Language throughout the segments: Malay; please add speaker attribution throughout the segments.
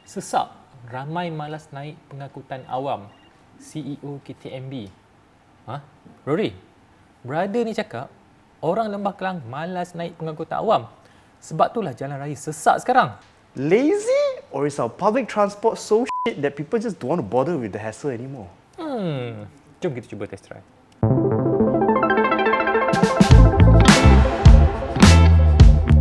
Speaker 1: Sesak, ramai malas naik pengangkutan awam. CEO KTMB. Rory, brother ni cakap orang Lembah Kelang malas naik pengangkutan awam. Sebab itulah jalan raya sesak sekarang.
Speaker 2: Lazy? Or is our public transport so shit that people just don't want to bother with the hassle anymore?
Speaker 1: Jom kita cuba test try.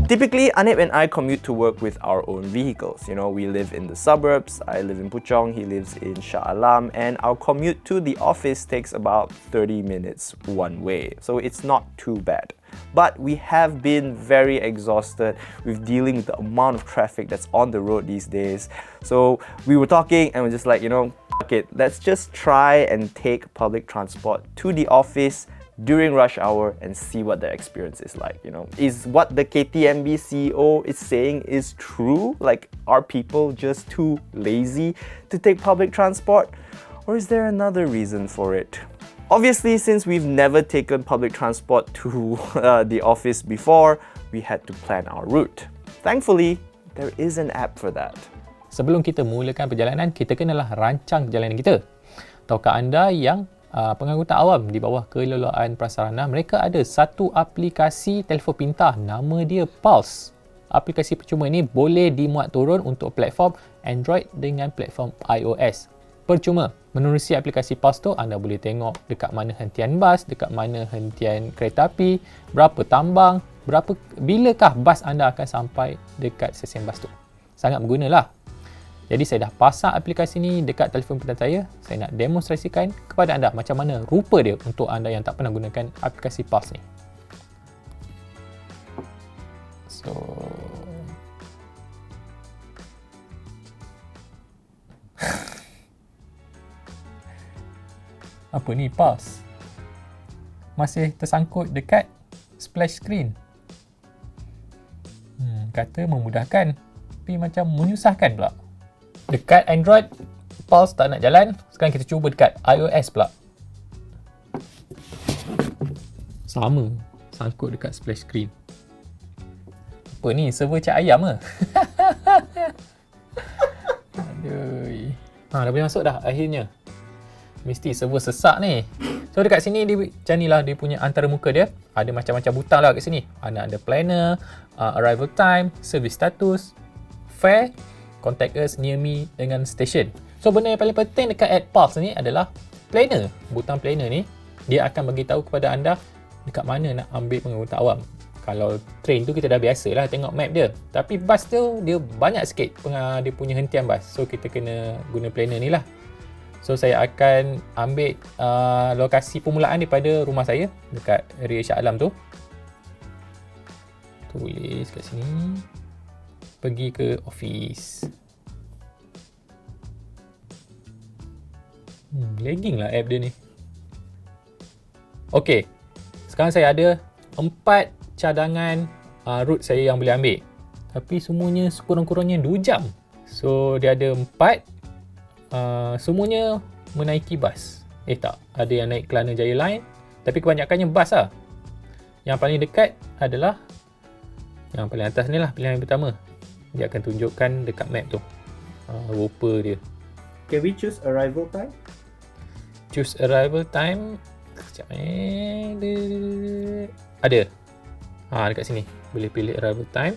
Speaker 2: Typically, Hanif and I commute to work with our own vehicles. You know, we live in the suburbs, I live in Puchong, he lives in Shah Alam, and our commute to the office takes about 30 minutes one way. So it's not too bad. But we have been very exhausted with dealing with the amount of traffic that's on the road these days. So we were talking and we're just like, fuck it, let's just try and take public transport to the office during rush hour and see what the experience is like. Is what the KTMB CEO is saying is true? Like, are people just too lazy to take public transport? Or is there another reason for it? Obviously, since we've never taken public transport to the office before, we had to plan our route. Thankfully, there is an app for that.
Speaker 1: Sebelum kita mulakan perjalanan, kita kenalah rancang perjalanan kita. Tahukah anda yang pengangkutan awam di bawah Kelolaan Prasarana, mereka ada satu aplikasi telefon pintar, nama dia Pulse. Aplikasi percuma ini boleh dimuat turun untuk platform Android dengan platform iOS. Percuma. Menerusi aplikasi Pulse tu, anda boleh tengok dekat mana hentian bas, dekat mana hentian kereta api, berapa tambang, bilakah bas anda akan sampai dekat stesen bas tu. Sangat bergunalah. Jadi saya dah pasang aplikasi ni dekat telefon pintar saya. Saya nak demonstrasikan kepada anda macam mana rupa dia untuk anda yang tak pernah gunakan aplikasi Pulse ni. So, apa ni Pulse? Masih tersangkut dekat splash screen. Kata memudahkan, tapi macam menyusahkan pula. Dekat Android, Pulse tak nak jalan. Sekarang kita cuba dekat iOS pula. Sama, sangkut dekat splash screen. Apa ni, server cak ayam ke? Aduh. Dah boleh masuk dah akhirnya. Mesti server sesak ni. So dekat sini, macam ni lah dia punya antara muka dia. Ada macam-macam butang lah kat sini. Ada planner, arrival time, service status, fare, contact us, near me dengan station. So benda yang paling penting dekat app Pulse ni adalah planner. Butang planner ni dia akan bagi tahu kepada anda dekat mana nak ambil pengangkutan awam. Kalau train tu kita dah biasa lah tengok map dia. Tapi bas tu dia banyak sikit dia punya hentian bas. So kita kena guna planner ni lah. So saya akan ambil lokasi permulaan daripada rumah saya dekat area Shah Alam tu. Tulis kat sini. Pergi ke office. Lagging lah app dia ni. Okey. Sekarang saya ada 4 cadangan route saya yang boleh ambil. Tapi semuanya sekurang-kurangnya 2 jam. So dia ada 4. Semuanya menaiki bas. Tak. Ada yang naik Kelana Jaya Line. Tapi kebanyakannya bas lah. Yang paling dekat adalah yang paling atas ni lah, pilihan yang pertama. Dia akan tunjukkan dekat map tu rupa dia.
Speaker 2: Can we choose arrival time?
Speaker 1: Choose arrival time. Sekejap ada. Dekat sini boleh pilih arrival time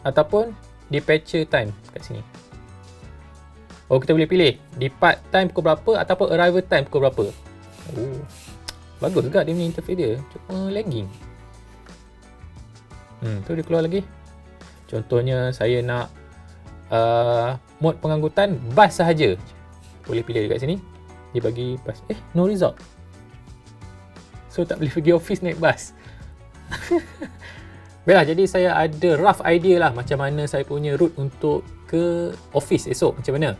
Speaker 1: ataupun departure time kat sini. Kita boleh pilih depart time pukul berapa ataupun arrival time pukul berapa. Bagus juga dia punya interface dia. Cuma lagging. Tu dia keluar lagi. Contohnya saya nak mod pengangkutan bas sahaja. Boleh pilih dekat sini. Dia bagi bas. No result. So tak boleh pergi office naik bas. Baiklah, jadi saya ada rough idea lah macam mana saya punya route untuk ke office esok. Macam mana?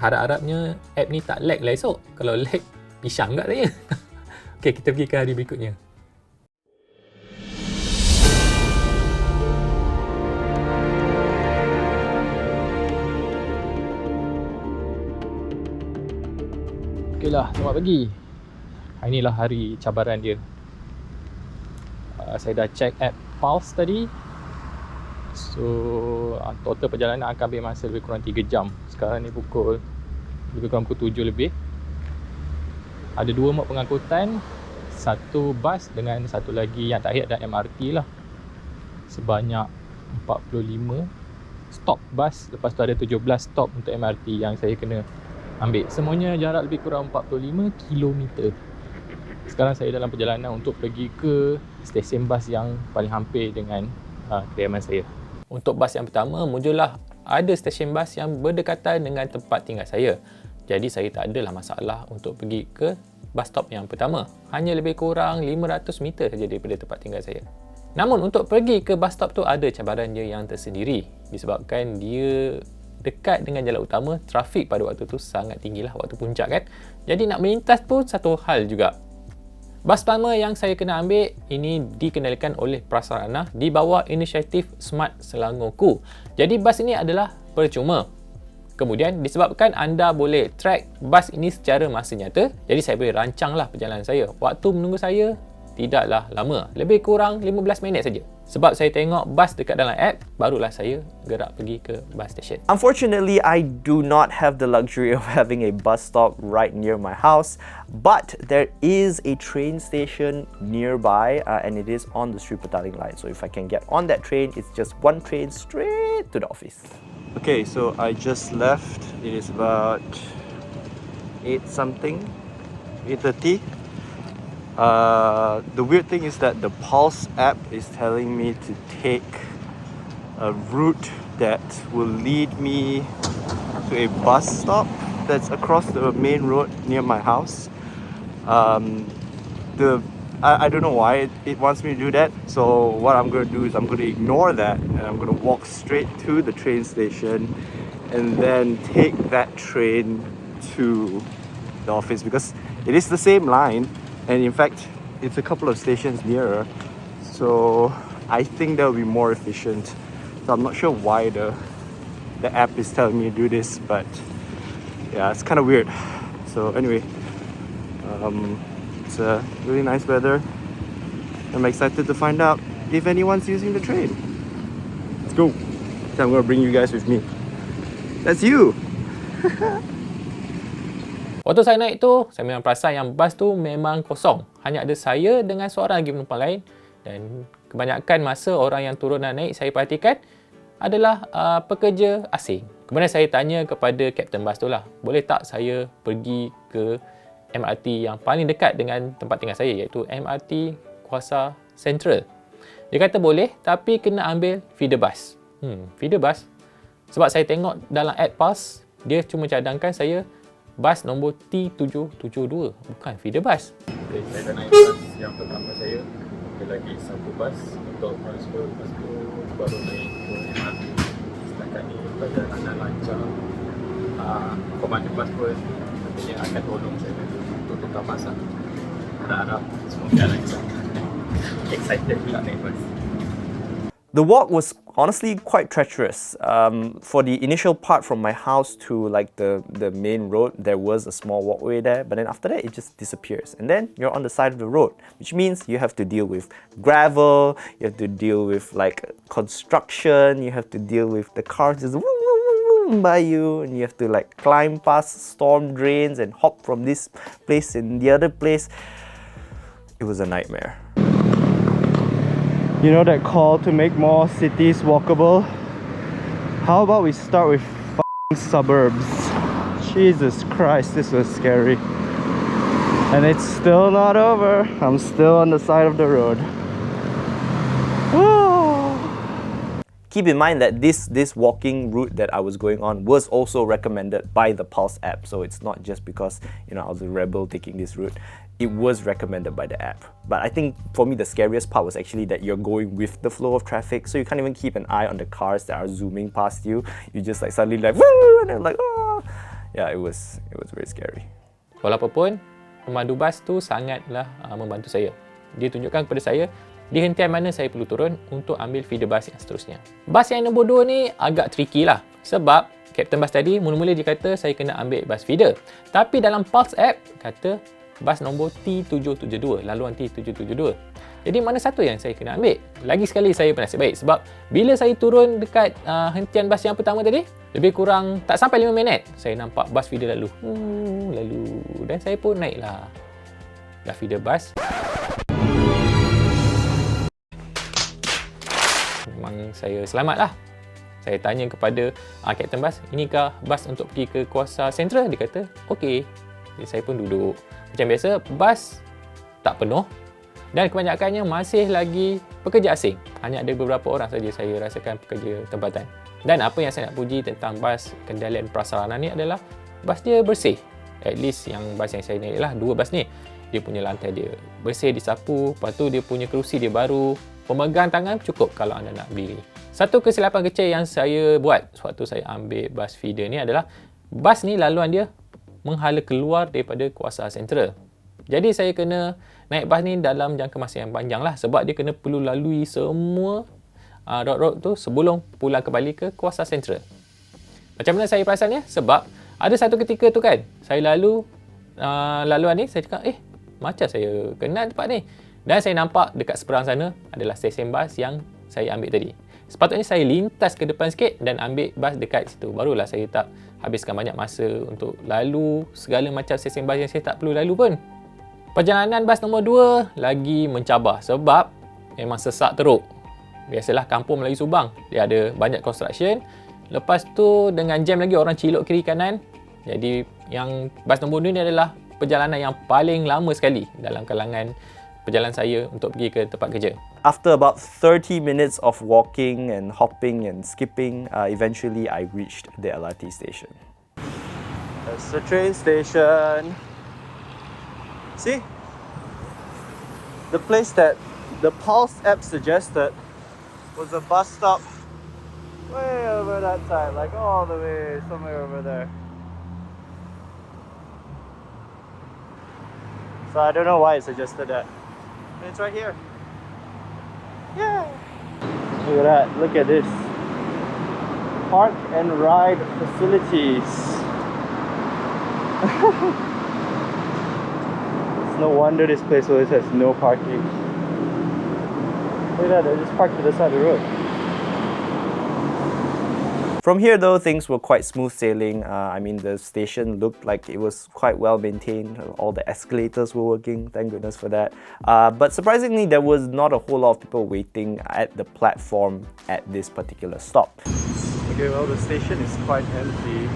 Speaker 1: Harap-harapnya app ni tak lag lah esok. Kalau lag, pisang kat saya. Okay, kita pergi ke hari berikutnya. Okeylah, selamat pagi. Hari inilah hari cabaran dia. Saya dah check app Pulse tadi. So total perjalanan akan ambil masa lebih kurang 3 jam. Sekarang ni lebih kurang pukul 7 lebih. Ada 2 mod pengangkutan, satu bas dengan satu lagi yang terakhir ada MRT lah. Sebanyak 45 stop bas, lepas tu ada 17 stop untuk MRT yang saya kena ambil. Semuanya jarak lebih kurang 45 km. Sekarang saya dalam perjalanan untuk pergi ke stesen bas yang paling hampir dengan kediaman saya. Untuk bas yang pertama, muncullah ada stesen bas yang berdekatan dengan tempat tinggal saya. Jadi saya tak adalah masalah untuk pergi ke bus stop yang pertama. Hanya lebih kurang 500 meter saja daripada tempat tinggal saya. Namun untuk pergi ke bus stop tu ada cabaran dia yang tersendiri. Disebabkan dia dekat dengan jalan utama, trafik pada waktu tu sangat tinggi lah, waktu puncak kan. Jadi nak melintas pun satu hal juga. Bas pertama yang saya kena ambil ini dikendalikan oleh Prasarana di bawah inisiatif Smart Selangorku. Jadi bas ini adalah percuma. Kemudian disebabkan anda boleh track bas ini secara masa nyata, jadi saya boleh rancanglah perjalanan saya. Waktu menunggu saya tidaklah lama, lebih kurang 15 minit saja. Sebab saya tengok bas dekat dalam app, barulah saya gerak pergi ke bus station.
Speaker 2: Unfortunately, I do not have the luxury of having a bus stop right near my house, but there is a train station nearby and it is on the Sri Petaling line. So if I can get on that train, it's just one train straight to the office. Okay, so I just left. It is about 8 something, 8:30. The weird thing is that the Pulse app is telling me to take a route that will lead me to a bus stop that's across the main road near my house. I don't know why it wants me to do that. So what I'm going to do is I'm going to ignore that and I'm going to walk straight to the train station and then take that train to the office, because it is the same line. And in fact, it's a couple of stations nearer, so I think that will be more efficient. So I'm not sure why the app is telling me to do this, but yeah, it's kind of weird. So anyway, it's a really nice weather. I'm excited to find out if anyone's using the train. Let's go. So I'm gonna bring you guys with me. That's you.
Speaker 1: Waktu saya naik tu, saya memang perasan yang bas tu memang kosong. Hanya ada saya dengan seorang lagi penumpang lain. Dan kebanyakan masa orang yang turun dan naik saya perhatikan adalah pekerja asing. Kemudian saya tanya kepada kapten bas tu lah, boleh tak saya pergi ke MRT yang paling dekat dengan tempat tinggal saya, iaitu MRT Kuasa Central. Dia kata boleh, tapi kena ambil feeder bus. Feeder bus? Sebab saya tengok dalam app Pulse, dia cuma cadangkan saya bas nombor T772, bukan feeder bus. Okay, saya dah naik bas yang pertama saya. Ada lagi satu bas untuk transfer, lepas tu baru naik ke MRT. Setakat ni perjalanan lancar. Komandan bas pun nantinya akan tolong saya untuk tukar bas lah. Tak harap semoga lancar. Excited pula naik bas.
Speaker 2: The walk was honestly quite treacherous. For the initial part from my house to like the main road, there was a small walkway there, but then after that it just disappears. And then you're on the side of the road, which means you have to deal with gravel, you have to deal with like construction, you have to deal with the cars just by you, and you have to like climb past storm drains and hop from this place and the other place. It was a nightmare. You know that call to make more cities walkable? How about we start with suburbs? Jesus Christ, this was scary. And it's still not over. I'm still on the side of the road. Keep in mind that this walking route that I was going on was also recommended by the Pulse app. So it's not just because, you know, I was a rebel taking this route. It was recommended by the app. But I think for me the scariest part was actually that you're going with the flow of traffic, so you can't even keep an eye on the cars that are zooming past you. You just like suddenly like woo, and then like oh. Yeah, it was very scary.
Speaker 1: Walaupun pemandu bas tu sangatlah membantu saya. Dia tunjukkan kepada saya di hentian mana saya perlu turun untuk ambil feeder bus yang seterusnya. Bas yang nombor 2 ni agak tricky lah, sebab kapten bas tadi mula-mula dia kata saya kena ambil bas feeder. Tapi dalam Pulse app kata bas nombor T772, laluan T772. Jadi mana satu yang saya kena ambil? Lagi sekali saya bernasib baik sebab bila saya turun dekat hentian bas yang pertama tadi, lebih kurang tak sampai 5 minit, saya nampak bas feeder lalu. Dan saya pun naiklah feeder bas. Memang saya selamat lah. Saya tanya kepada kapten bas, inikah bas untuk pergi ke Kuasa Sentra? Dia kata, okey. Jadi saya pun duduk. Macam biasa, bas tak penuh dan kebanyakannya masih lagi pekerja asing. Hanya ada beberapa orang saja saya rasakan pekerja tempatan. Dan apa yang saya nak puji tentang bas kendalian prasarana ni adalah bas dia bersih. At least yang bas yang saya naik lah, 2 bas ni. Dia punya lantai dia bersih, disapu. Lepas tu dia punya kerusi dia baru. Pemegang tangan cukup kalau anda nak berdiri. Satu kesilapan kecil yang saya buat sewaktu saya ambil bas feeder ni adalah bas ni laluan dia menghala keluar daripada Kuasa Sentra. Jadi saya kena naik bas ni dalam jangka masa yang panjang lah sebab dia kena perlu lalui semua road-road tu sebelum pulang kembali ke Kuasa Sentra. Macam mana saya perasannya? Sebab ada satu ketika tu kan, saya laluan ni, saya cakap, macam saya kenal tempat ni. Dan saya nampak dekat seberang sana adalah stesen bas yang saya ambil tadi. Sepatutnya saya lintas ke depan sikit dan ambil bas dekat situ. Barulah saya tak habiskan banyak masa untuk lalu segala macam stesen bas yang saya tak perlu lalu pun. Perjalanan bas nombor 2 lagi mencabar sebab memang sesak teruk. Biasalah kampung Melayu Subang, dia ada banyak construction. Lepas tu dengan jam lagi, orang cilok kiri kanan. Jadi yang bas nombor 2 ni adalah perjalanan yang paling lama sekali dalam kalangan perjalanan saya untuk pergi ke tempat kerja.
Speaker 2: After about 30 minutes of walking and hopping and skipping, eventually I reached the LRT station. That's the train station. See? The place that the Pulse app suggested was a bus stop way over that side, like all the way somewhere over there. So I don't know why it suggested that. But it's right here. Yeah. Look at that. Look at this. Park and ride facilities. It's no wonder this place always has no parking. Look at that. They just parked to the side of the road. From here though, things were quite smooth sailing. I mean, the station looked like it was quite well maintained. All the escalators were working, thank goodness for that. But surprisingly, there was not a whole lot of people waiting at the platform at this particular stop. Okay, well, the station is quite empty.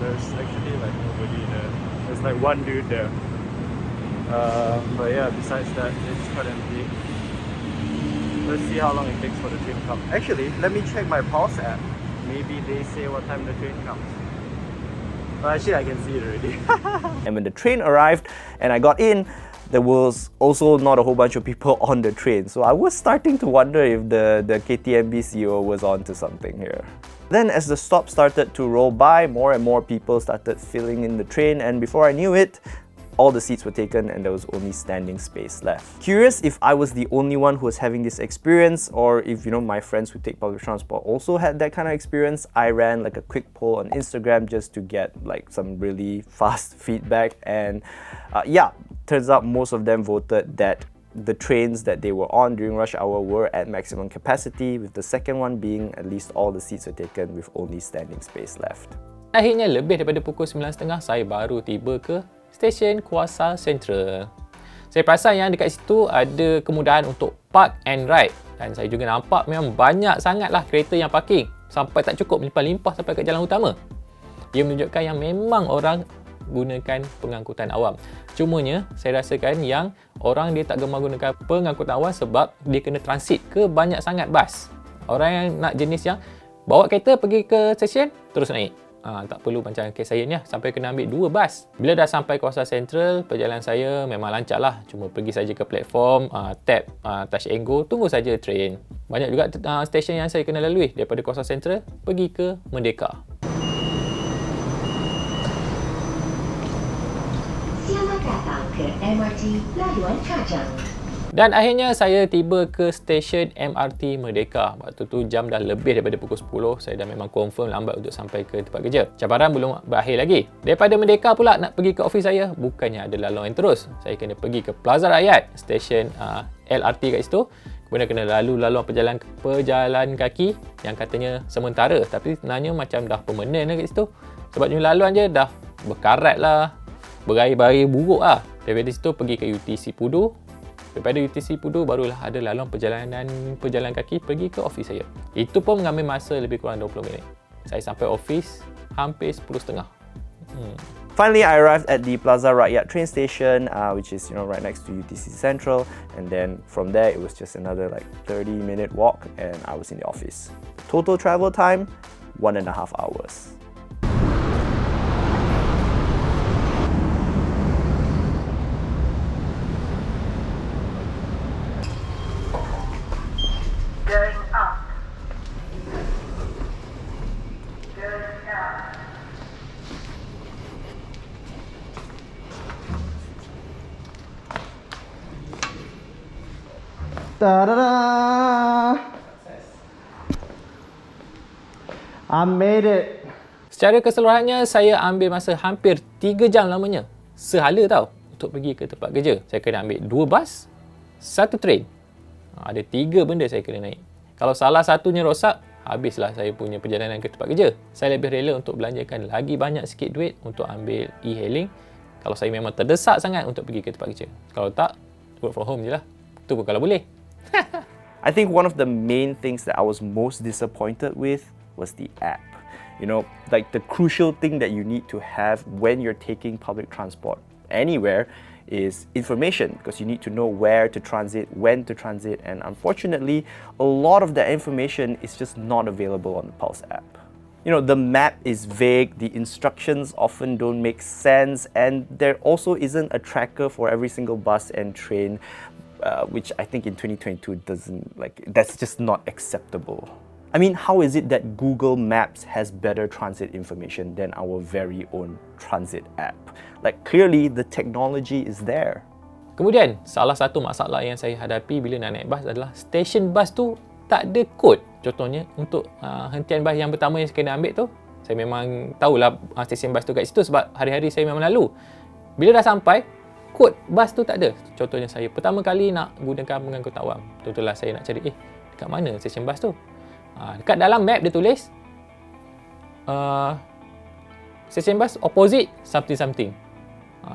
Speaker 2: There's actually like nobody there. There's like one dude there. But yeah, besides that, it's quite empty. Let's see how long it takes for the train to come. Actually, let me check my Pulse app. Maybe they say what time the train comes. Well, actually, I can see it already. And when the train arrived and I got in, there was also not a whole bunch of people on the train. So I was starting to wonder if the KTMB CEO was on to something here. Then as the stop started to roll by, more and more people started filling in the train, and before I knew it, all the seats were taken and there was only standing space left. Curious if I was the only one who was having this experience, or if my friends who take public transport also had that kind of experience. I ran like a quick poll on Instagram just to get like some really fast feedback, and turns out most of them voted that the trains that they were on during rush hour were at maximum capacity, with the second one being at least all the seats are taken with only standing space left.
Speaker 1: Akhirnya lebih daripada pukul 9.30 saya baru tiba ke stesen Kuasa Sentra. Saya perasan yang dekat situ ada kemudahan untuk park and ride, dan saya juga nampak memang banyak sangatlah kereta yang parking sampai tak cukup, melimpah-limpah sampai ke jalan utama. Ia menunjukkan yang memang orang gunakan pengangkutan awam. Cumanya saya rasakan yang orang dia tak gemar gunakan pengangkutan awam sebab dia kena transit ke banyak sangat bas. Orang yang nak jenis yang bawa kereta pergi ke stesen terus naik. Tak perlu macam kes saya ni sampai kena ambil 2 bas. Bila dah sampai Kuasa Central, perjalanan saya memang lancar lah. Cuma pergi saja ke platform, tap touch and go, tunggu saja train. Banyak juga stesen yang saya kena lalui daripada Kuasa Central pergi ke Merdeka.
Speaker 3: Selamat datang ke MRT Laluan Kajang.
Speaker 1: Dan akhirnya saya tiba ke stesen MRT Merdeka. Waktu tu jam dah lebih daripada pukul 10. Saya dah memang confirm lambat untuk sampai ke tempat kerja. Cabaran belum berakhir lagi. Daripada Merdeka pula nak pergi ke ofis saya, bukannya ada laluan terus. Saya kena pergi ke Plaza Rakyat, stesen LRT kat situ. Kemudian kena laluan pejalan kaki yang katanya sementara, tapi sebenarnya macam dah permanen lah kat situ. Sebab punya laluan je dah berkarat lah, berair-berair buruk lah. Daripada situ pergi ke UTC Pudu. Daripada UTC Pudu barulah ada laluan pejalan kaki pergi ke office saya. Itu pun mengambil masa lebih kurang 20 minit. Saya sampai office hampir 10.30.
Speaker 2: Finally, I arrived at the Plaza Rakyat train station, which is right next to UTC Central, and then from there it was just another like 30-minute walk, and I was in the office. Total travel time, 1.5 hours.
Speaker 4: Going up. Going down.
Speaker 2: Ta-da-da! I made it.
Speaker 1: Secara keseluruhannya, saya ambil masa hampir 3 jam lamanya. Sehala tau, untuk pergi ke tempat kerja. Saya kena ambil 2 bas, 1 train. Ada 3 benda saya kena naik. Kalau salah satunya rosak, habislah saya punya perjalanan ke tempat kerja. Saya lebih rela untuk belanjakan lagi banyak sikit duit untuk ambil e-hailing kalau saya memang terdesak sangat untuk pergi ke tempat kerja. Kalau tak, work from home je lah. Itu pun kalau boleh.
Speaker 2: I think one of the main things that I was most disappointed with was the app. Like the crucial thing that you need to have when you're taking public transport anywhere is information, because you need to know where to transit, when to transit, and unfortunately, a lot of that information is just not available on the Pulse app. The map is vague, the instructions often don't make sense, and there also isn't a tracker for every single bus and train, which I think in 2022 that's just not acceptable. I mean, how is it that Google Maps has better transit information than our very own transit app? Like, clearly the technology is there.
Speaker 1: Kemudian, salah satu masalah yang saya hadapi bila nak naik bas adalah stesen bas tu tak ada kod. Contohnya, untuk hentian bas yang pertama yang saya kena ambil tu, saya memang tahulah stesen bas tu kat situ sebab hari-hari saya memang lalu. Bila dah sampai, kod bas tu tak ada. Contohnya saya pertama kali nak gunakan pengangkutan awam. Tentulah saya nak cari, dekat mana stesen bas tu? Dekat dalam map dia tulis stesen bas opposite something.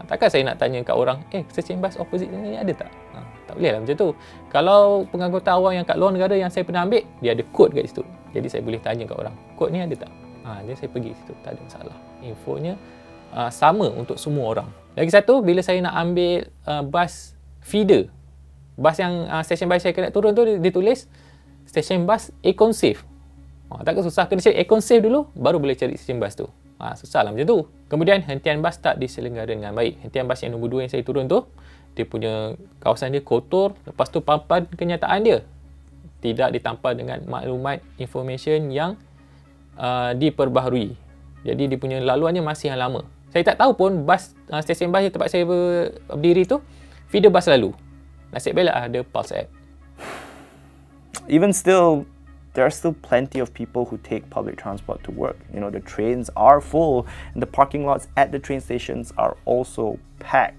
Speaker 1: Takkan saya nak tanya kat orang, stesen bas opposite ni ada tak? Tak boleh lah macam tu. Kalau pengangkutan awam yang kat luar negara yang saya pernah ambil, dia ada kod kat situ. Jadi saya boleh tanya kat orang, kod ni ada tak? Jadi saya pergi situ, tak ada masalah. Infonya sama untuk semua orang. Lagi satu, bila saya nak ambil bas feeder, bas yang stesen bas saya kena turun tu, dia tulis stesen bas Econ Safe. Takkan susah, kena cari Econ Safe dulu, baru boleh cari stesen bas tu. Susah lah macam tu. Kemudian hentian bas tak diselenggara dengan baik. Hentian bas yang nombor 2 yang saya turun tu, dia punya kawasan dia kotor. Lepas tu papan kenyataan dia tidak ditampal dengan maklumat information yang diperbaharui. Jadi dia punya laluannya masih yang lama. Saya tak tahu pun bas stesen bas tempat saya berdiri tu feeder bas lalu. Nasib baiklah ada Pulse app.
Speaker 2: Even still, there are still plenty of people who take public transport to work. The trains are full and the parking lots at the train stations are also packed.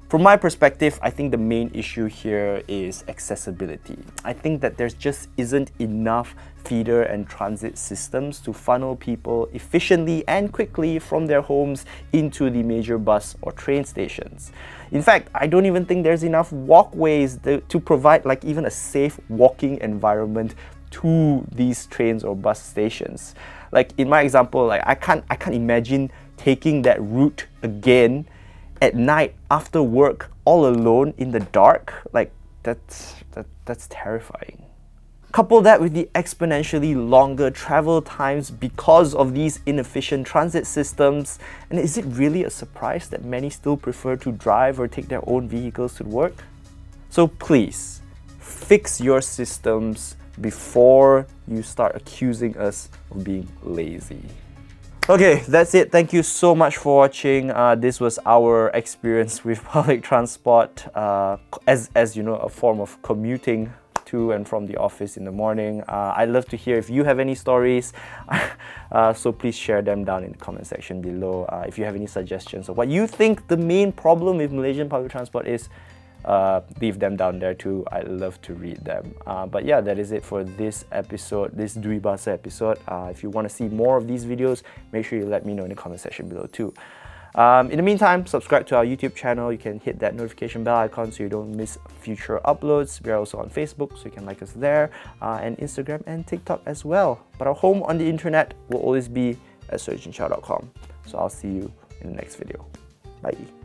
Speaker 2: From my perspective, I think the main issue here is accessibility. I think that there just isn't enough feeder and transit systems to funnel people efficiently and quickly from their homes into the major bus or train stations. In fact, I don't even think there's enough walkways to provide like even a safe walking environment to these trains or bus stations. Like in my example, like I can't imagine taking that route again at night after work all alone in the dark. Like that's terrifying. Couple that with the exponentially longer travel times because of these inefficient transit systems, and is it really a surprise that many still prefer to drive or take their own vehicles to work? So please, fix your systems before you start accusing us of being lazy. Okay, that's it. Thank you so much for watching. This was our experience with public transport as a form of commuting to and from the office in the morning. I'd love to hear if you have any stories, so please share them down in the comment section below. If you have any suggestions of what you think the main problem with Malaysian public transport is, leave them down there too. I love to read them. But yeah, that is it for this episode, this Dwibahasa episode. If you want to see more of these videos, make sure you let me know in the comment section below too. In the meantime, subscribe to our YouTube channel. You can hit that notification bell icon so you don't miss future uploads. We are also on Facebook, so you can like us there, and Instagram and TikTok as well. But our home on the internet will always be at searchandchow.com. So I'll see you in the next video. Bye.